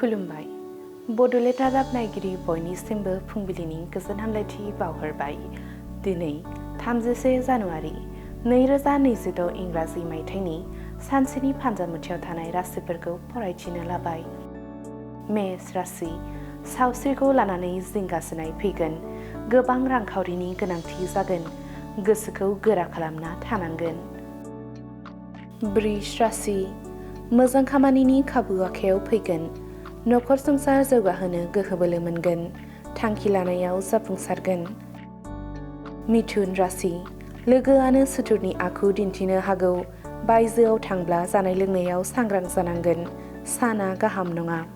खुलुमबाय। बड'लेण्ड रादाब नायगिरि बयनिसिमबो फुंबिलिनि गोजोन हामलायथि बावहरबाय। दिनै 31 जानुवारि 2026 इंराजि मायथाइनि सानसेनि फान्जामुथियाव थानाय राशिफोरखौ फरायथिनो लाबाय। मेष राशि, सावस्रिखौ लानानै जिंगासिनाय फैगोन। गोबां रांखावरिनि गोनांथि जागोन। गोसोखौ गोरा खालामना थानांगोन। वृष राशि, मोजां खामानिनि खाबु आखायाव फैगोन। नखर संसार जौगाहोनो गोहो बोलो मोनगोन। थांखि लानायाव जाफुंसारगोन। मिथुन राशि, लोगोआनो सुथुरनि आखु दिन्थिनो हागौ। बायजोआव थांब्ला जानाय लोंनायाव सांग्रां जानांगोन। साना गाहाम नङा।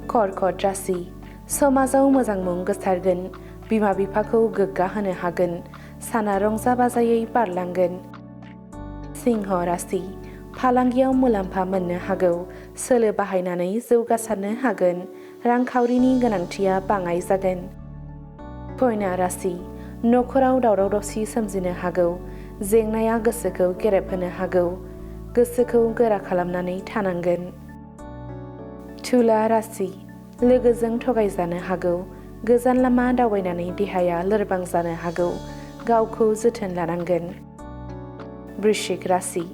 कर्कट राशि, समाजाव मोजां मुं गोसारगोन। बिमा बिफाखौ गोग्गा होनो हागोन। साना रंजा बाजायै बारलांगोन। सिंह राशि, फालांगियाव मुलाम्फा मोननो हागौ। सोलो बाहायनानै जौगासारनो हागोन। रांखावरिनि गोनांथिया बाङाय जागोन। कन्या राशि, नखराव दावराव दावसि सोमजिनो हागौ। जेंनाया गोसोखौ गेरेबहोनो हागौ। गोसोखौ गोरा खालामनानै थानांगोन। तुला राशि, लोगोजों थगायजानो हागौ। गोजान लामा दावबायनानै देहाया लोरबां जानो हागौ। गावखौ जोथोन लानांगोन। वृश्चिक राशि,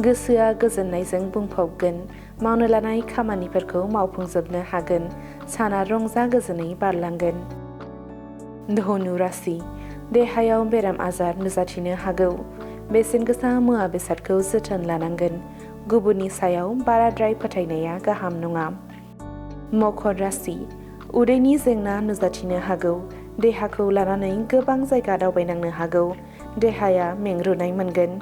गोसोआ गोजोननायजों बुंफबगोन। मावनो लानाय खामानिफोरखौ मावफुंजोबनो हागोन। साना रंजा गोजोनै बारलांगोन। धनु राशि, देहायाव बेराम आजार नुजाथिनो हागौ। बेसेन गोसा मुवा बेसादखौ जोथोन लानांगोन। गुबुननि सायाव बाराद्राय फोथायनाया गाहाम नङा। मकर राशि, उदैनि जेंना नुजाथिनो हागौ। देहाखौ लानानै गोबां जायगा दावबायनांनो हागौ। देहाया मेंरुनाय मोनगोन।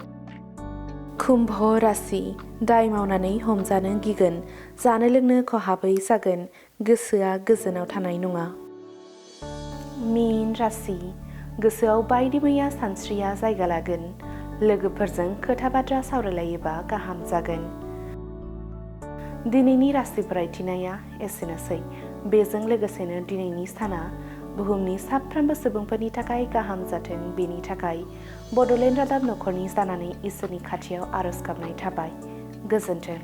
कुम्भ राशि, दाय मावनानै हमजानो गिगोन। जानो लोंनो खहाबै जागोन। गोसोआ गोजोनाव थानाय नङा। मीन राशि, गोसोआव बायदि मैया सानस्रिया जायगा लागोन। लोगोफोरजों खोथा बाथ्रा सावरायलायोबा गाहाम जागोन। दिनैनि राशि फरायथिनाया एसेनोसै। बेजों लोगोसेनो दिनैनि साना बुहुमनि साफ्रोमबो सुबुंफोरनि थाखाय गाहाम जाथों, बेनि थाखाय बड'लेण्ड रादाब नखरनि जानानै इसोरनि खाथियाव आरज गाबनाय थाबाय। गोजोन्थों।